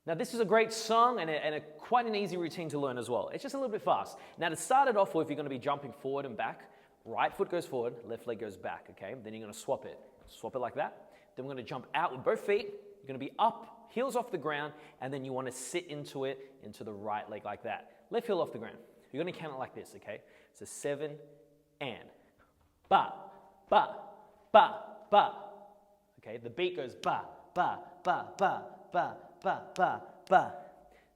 Now this is a great song and quite an easy routine to learn as well. It's just a little bit fast. Now to start it off with, you're going to be jumping forward and back. Right foot goes forward, left leg goes back, okay? Then you're going to swap it. Swap it like that. Then we're going to jump out with both feet. You're going to be up, heels off the ground, and then you want to sit into it, into the right leg like that. Left heel off the ground. You're going to count it like this, okay? So 7 and ba, ba, ba, ba. Okay, the beat goes ba, ba, ba, ba, ba, ba, ba, ba.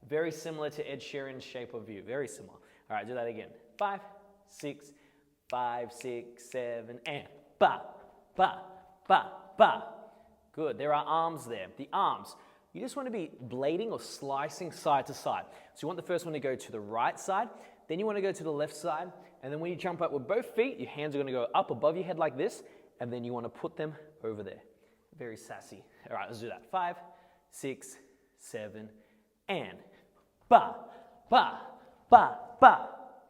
Very similar to Ed Sheeran's Shape of You. Very similar. All right, do that again. 5, 6, 5, 6, 7, and ba, ba, ba, ba. Good. There are arms there. The arms, you just want to be blading or slicing side to side. So you want the first one to go to the right side, then you want to go to the left side, and then when you jump up with both feet, your hands are going to go up above your head like this, and then you want to put them over there. Very sassy. All right, let's do that. 5, 6, 7, and ba, ba, ba, ba.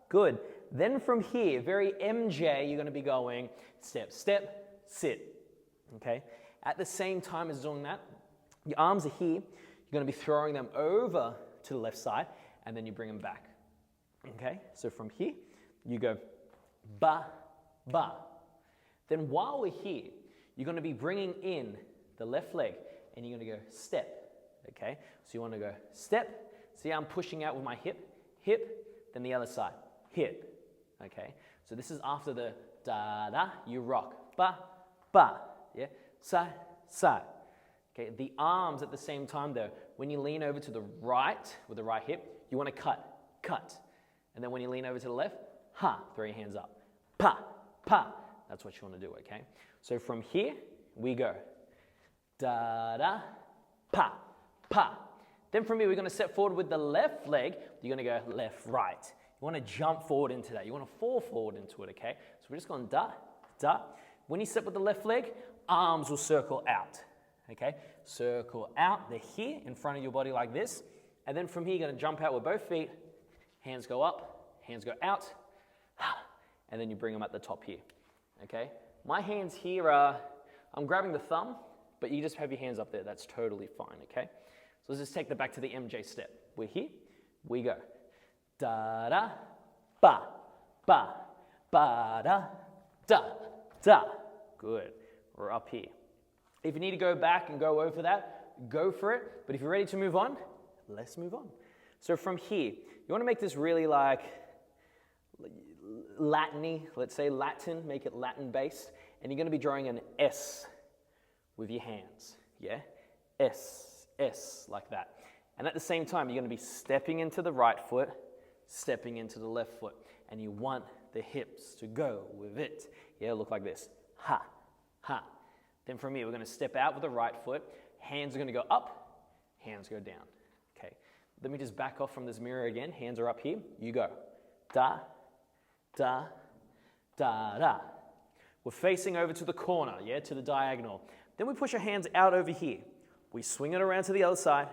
Good. Then from here, very MJ, you're going to be going step, step, sit. Okay? At the same time as doing that, your arms are here. You're going to be throwing them over to the left side, and then you bring them back. Okay? So from here, you go ba, ba. Then while we're here, you're going to be bringing in the left leg, and you're going to go step. Okay? So you want to go step. See how I'm pushing out with my hip, hip, then the other side, hip. Okay? So this is after the da-da, you rock. Ba, ba. Yeah? Side, side. Okay? The arms at the same time though, when you lean over to the right with the right hip, you want to cut, cut. And then when you lean over to the left, ha, throw your hands up. Pa, pa. That's what you want to do, okay? So from here, we go da-da, pa, pa. Then from here, we're going to step forward with the left leg. You're going to go left, right. You want to jump forward into that. You want to fall forward into it, okay? So we're just going da, da. When you step with the left leg, arms will circle out, okay? Circle out. They're here in front of your body like this. And then from here, you're going to jump out with both feet. Hands go up, hands go out. And then you bring them at the top here, okay? My hands here are, I'm grabbing the thumb, but you just have your hands up there. That's totally fine, okay? So let's just take that back to the MJ step. We're here, we go. Da-da, ba, ba, ba-da, da, da. Good. We're up here. If you need to go back and go over that, go for it. But if you're ready to move on, let's move on. So from here, you want to make this really like Latin-y, let's say Latin, make it Latin-based. And you're going to be drawing an S with your hands, yeah? S, S, like that. And at the same time, you're going to be stepping into the right foot, stepping into the left foot. And you want the hips to go with it. Yeah, look like this. Ha, ha. Then from here, we're going to step out with the right foot. Hands are going to go up, hands go down. Okay, let me just back off from this mirror again. Hands are up here. You go. Da, da, da, da. We're facing over to the corner, yeah, to the diagonal. Then we push our hands out over here. We swing it around to the other side,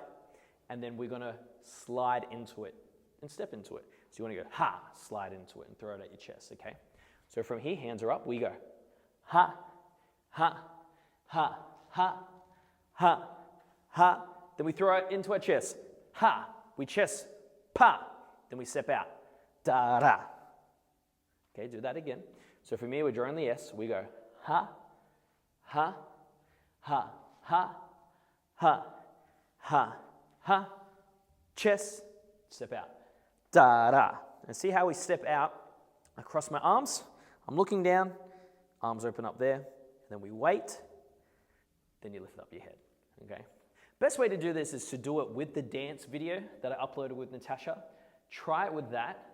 and then we're going to slide into it and step into it. So you want to go, ha, slide into it and throw it at your chest, okay? So from here, hands are up, we go. Ha, ha, ha, ha, ha, ha. Then we throw it into our chest. Ha, we chest, pa. Then we step out. Da, da. Okay, do that again. So from here, we're drawing the S. We go ha, ha, ha, ha, ha, ha, ha. Chest, step out. Da, da. And see how we step out across my arms? I'm looking down, arms open up there. Then we wait. Then you lift up your head, okay? Best way to do this is to do it with the dance video that I uploaded with Natasha. Try it with that.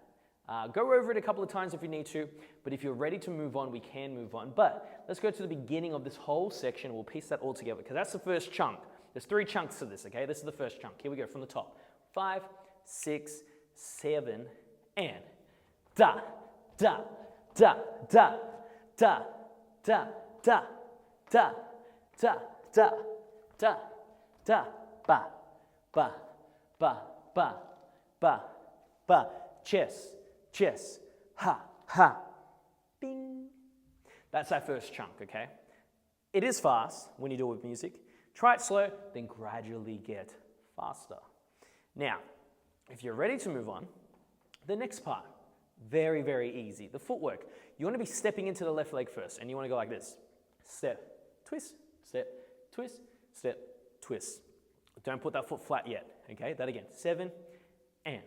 Go over it a couple of times if you need to, but if you're ready to move on, we can move on. But let's go to the beginning of this whole section. We'll piece that all together because that's the first chunk. There's 3 chunks to this, okay? This is the first chunk. Here we go from the top. 5, 6, 7, and da, da, da, da, da, da, da, da, da, da, da, da, ba, ba, ba, ba, ba, ba, chest, chest, ha, ha, bing. That's our first chunk, okay? It is fast when you do it with music. Try it slow, then gradually get faster. Now, if you're ready to move on, the next part, very, very easy. The footwork. You want to be stepping into the left leg first, and you want to go like this. Step, twist, step, twist, step, twist. Don't put that foot flat yet, okay? That again. 7, and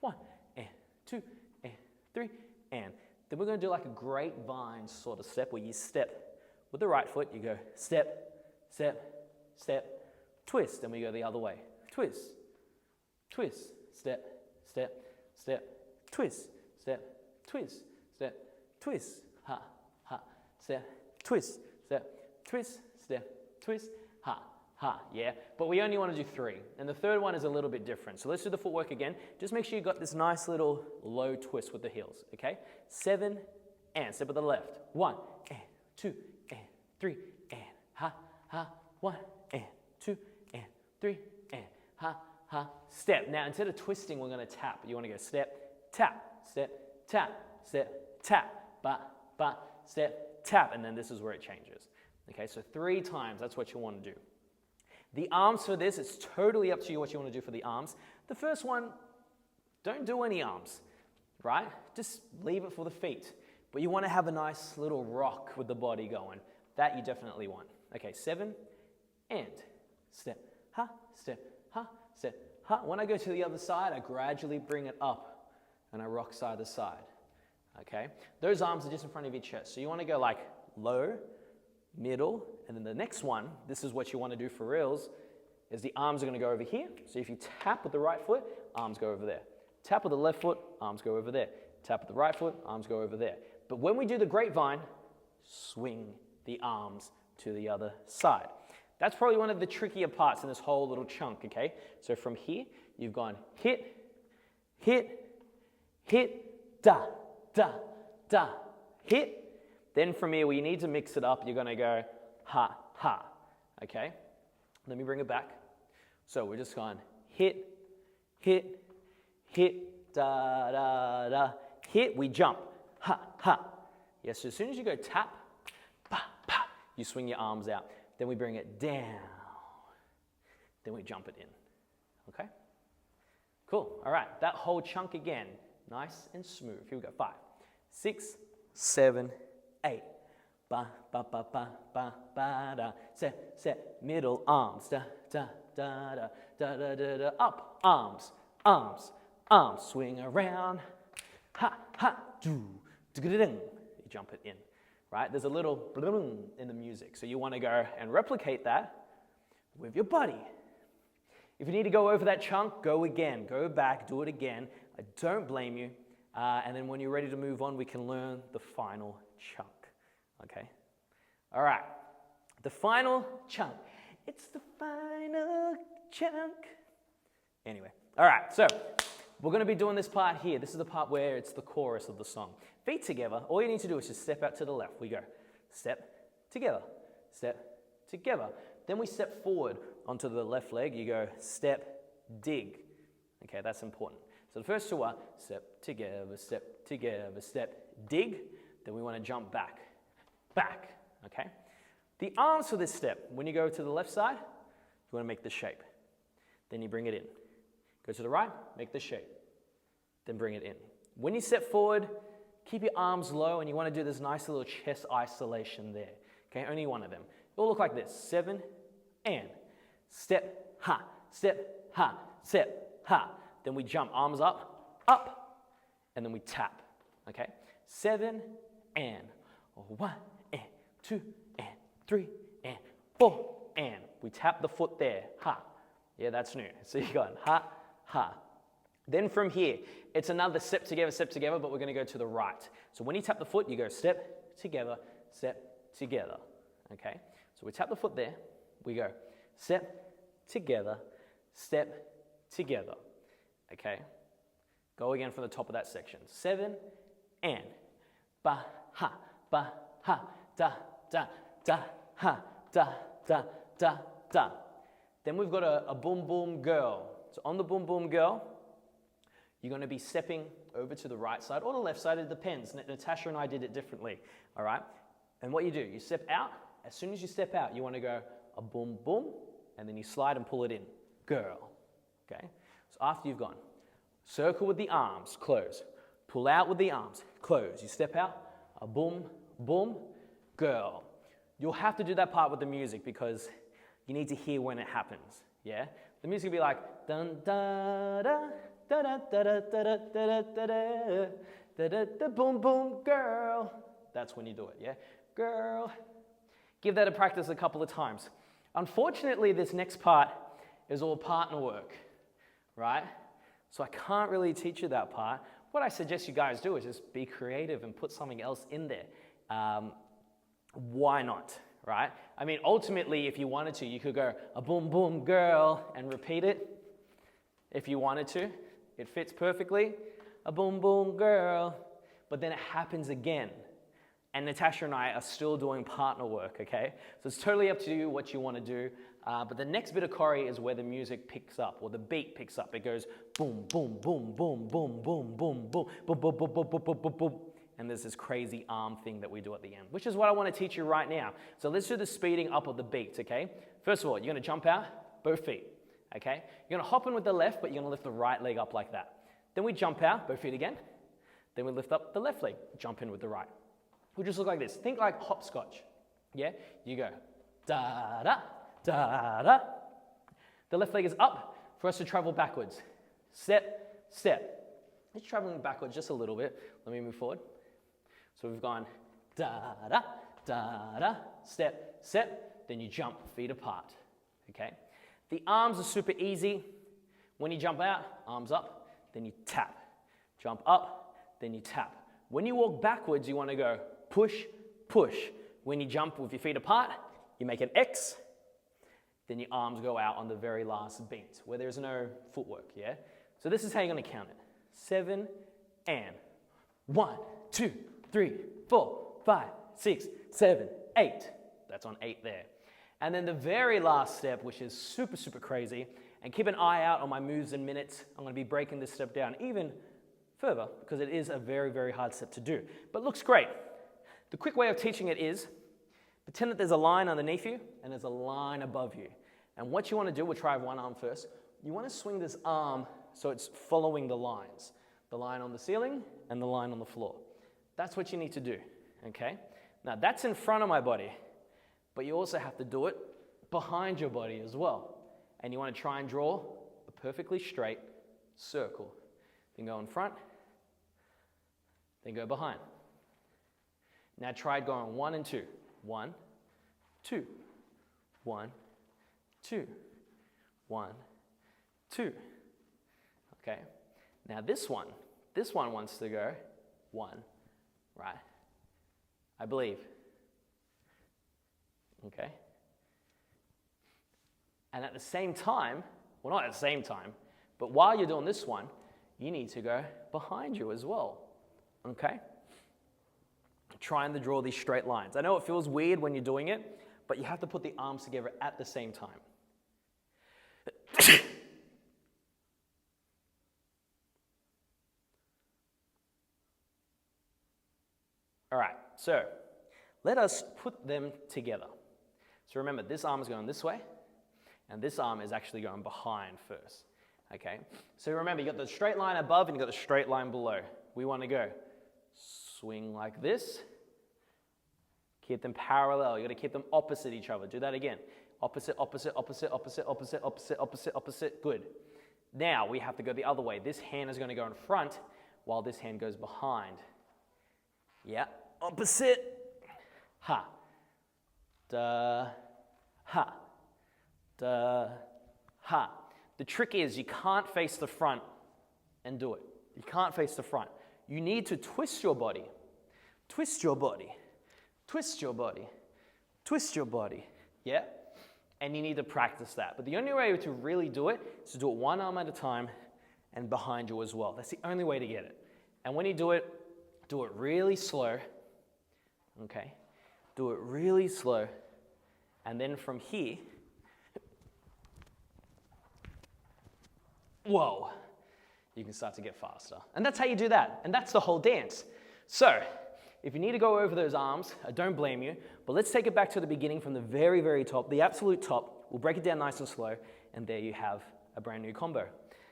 1, and 2, and 3, and. Then we're going to do like a grapevine sort of step where you step with the right foot. You go step, step, step, twist. Then we go the other way. Twist, twist, step, step, step, twist, step, twist, step, twist, ha, ha, step, twist, step, twist, step, twist, ha, ha, yeah? But we only want to do 3. And the third one is a little bit different. So let's do the footwork again. Just make sure you've got this nice little low twist with the heels, okay? 7, and step with the left. 1, and 2, and 3, and ha, ha, 1, and 2, and 3, and ha, ha, step. Now, instead of twisting, we're going to tap. You want to go step, tap, step, tap, step, tap, ba, step, tap, and then this is where it changes. Okay, so 3 times, that's what you want to do. The arms for this, it's totally up to you what you want to do for the arms. The first one, don't do any arms, right? Just leave it for the feet. But you want to have a nice little rock with the body going. That you definitely want. Okay, 7, and step, ha, step, ha, step, ha. When I go to the other side, I gradually bring it up and I rock side to side. Okay, those arms are just in front of your chest. So you want to go like low, middle, and then the next one, this is what you want to do for reals, is the arms are going to go over here. So if you tap with the right foot, arms go over there. Tap with the left foot, arms go over there. Tap with the right foot, arms go over there. But when we do the grapevine, swing the arms to the other side. That's probably one of the trickier parts in this whole little chunk, okay? So from here, you've gone hit, hit, hit, da, da, da, hit. Then from here, we need to mix it up. You're going to go ha, ha, okay? Let me bring it back. So we're just going hit, hit, hit, da, da, da, hit. We jump, ha, ha. Yes, so as soon as you go tap, pa, pa, you swing your arms out. Then we bring it down. Then we jump it in, okay? Cool, all right. That whole chunk again, nice and smooth. Here we go, 5, 6, 7, 8. Ba, ba, ba, ba, ba, ba, da. Set, middle, arms. Da, da, da, da, da, da, da, da. Up, arms, arms, arms. Swing around. Ha, ha, do, do, do, do. You jump it in, right? There's a little bloom in the music. So you want to go and replicate that with your body. If you need to go over that chunk, go again. Go back, do it again. I don't blame you. And then when you're ready to move on, we can learn the final chunk. Okay? All right. The final chunk. It's the final chunk. Anyway. All right. So we're going to be doing this part here. This is the part where it's the chorus of the song. Feet together. All you need to do is just step out to the left. We go step together. Step together. Then we step forward onto the left leg. You go step, dig. Okay, that's important. So the first 2 are step together, step, dig. Then we want to jump back, back, okay? The arms for this step, when you go to the left side, you want to make the shape. Then you bring it in. Go to the right, make the shape. Then bring it in. When you step forward, keep your arms low and you want to do this nice little chest isolation there. Okay, only one of them. It will look like this. 7, and step, ha, step, ha, step, ha. Then we jump, arms up, up, and then we tap, okay? 7, and 1, and 2, and 3, and 4, and we tap the foot there, ha. Yeah, that's new. So you're going ha, ha. Then from here, it's another step together, but we're going to go to the right. So when you tap the foot, you go step together, okay? So we tap the foot there, we go step together, okay? Go again from the top of that section. 7, and ba, ha, da, da, ha, da, da, da, da. Then we've got a boom boom girl. So on the boom boom girl, you're going to be stepping over to the right side or the left side, it depends. Natasha and I did it differently, all right? And what you do, you step out. As soon as you step out, you want to go a boom boom, and then you slide and pull it in. Girl, okay? after you've gone, circle with the arms, close. Pull out with the arms, close. You step out, a boom, boom, girl. You'll have to do that part with the music because you need to hear when it happens, yeah? The music will be like, dun da da, da da da da da da da da da da da boom, boom, girl. That's when you do it, yeah? Girl. Give that a practice a couple of times. Unfortunately, this next part is all partner work, right? So I can't really teach you that part. What I suggest you guys do is just be creative and put something else in there. Why not, right? I mean, ultimately, if you wanted to, you could go a boom, boom, girl and repeat it. If you wanted to, it fits perfectly. A boom, boom, girl. But then it happens again. And Natasha and I are still doing partner work, okay? So it's totally up to you what you want to do. But the next bit of choreo is where the music picks up, or the beat picks up. It goes boom, boom, boom, boom, boom, boom, boom, boom, boom, boom, boom, boom, boom, boom, boom, boom. And there's this crazy arm thing that we do at the end, which is what I want to teach you right now. So let's do the speeding up of the beats, okay? First of all, you're going to jump out, both feet, okay? You're going to hop in with the left, but you're going to lift the right leg up like that. Then we jump out, both feet again. Then we lift up the left leg, jump in with the right. We'll just look like this. Think like hopscotch, yeah? You go da-da, da-da. The left leg is up for us to travel backwards. Step, step. It's traveling backwards just a little bit. Let me move forward. So we've gone da-da, da-da, step, step. Then you jump, feet apart, okay? The arms are super easy. When you jump out, arms up, then you tap. Jump up, then you tap. When you walk backwards, you want to go push, push. When you jump with your feet apart, you make an X. Then your arms go out on the very last beat, where there's no footwork, yeah? So this is how you're going to count it. 7 and 1, 2, 3, 4, 5, 6, 7, 8. That's on 8 there. And then the very last step, which is super, super crazy, and keep an eye out on my moves and minutes. I'm going to be breaking this step down even further because it is a very, very hard step to do. But looks great. The quick way of teaching it is pretend that there's a line underneath you and there's a line above you. And what you want to do, we'll try one arm first. You want to swing this arm so it's following the lines. The line on the ceiling and the line on the floor. That's what you need to do, okay? Now that's in front of my body, but you also have to do it behind your body as well. And you want to try and draw a perfectly straight circle. Then go in front, then go behind. Now try going 1 and 2. 1, 2, 1, 2, 1, 2. Okay. Now this one wants to go 1, right? I believe. Okay. And at the same time, well, not at the same time, but while you're doing this one, you need to go behind you as well. Okay? Trying to draw these straight lines. I know it feels weird when you're doing it, but you have to put the arms together at the same time. All right, so let us put them together. So remember, this arm is going this way, and this arm is actually going behind first. Okay, so remember, you got the straight line above and you got the straight line below. We want to go swing like this. Keep them parallel. You got to keep them opposite each other. Do that again. Opposite, opposite, opposite, opposite, opposite, opposite, opposite, opposite. Good. Now we have to go the other way. This hand is going to go in front while this hand goes behind. Yeah. Opposite. Ha. Da. Ha. Da. Ha. The trick is you can't face the front and do it. You can't face the front. You need to twist your body. Twist your body. Twist your body. Twist your body. Yeah? And you need to practice that. But the only way to really do it is to do it one arm at a time and behind you as well. That's the only way to get it. And when you do it really slow. Okay? Do it really slow. And then from here, whoa, you can start to get faster. And that's how you do that. And that's the whole dance. So, if you need to go over those arms, I don't blame you, but let's take it back to the beginning from the very, very top, the absolute top. We'll break it down nice and slow, and there you have a brand new combo.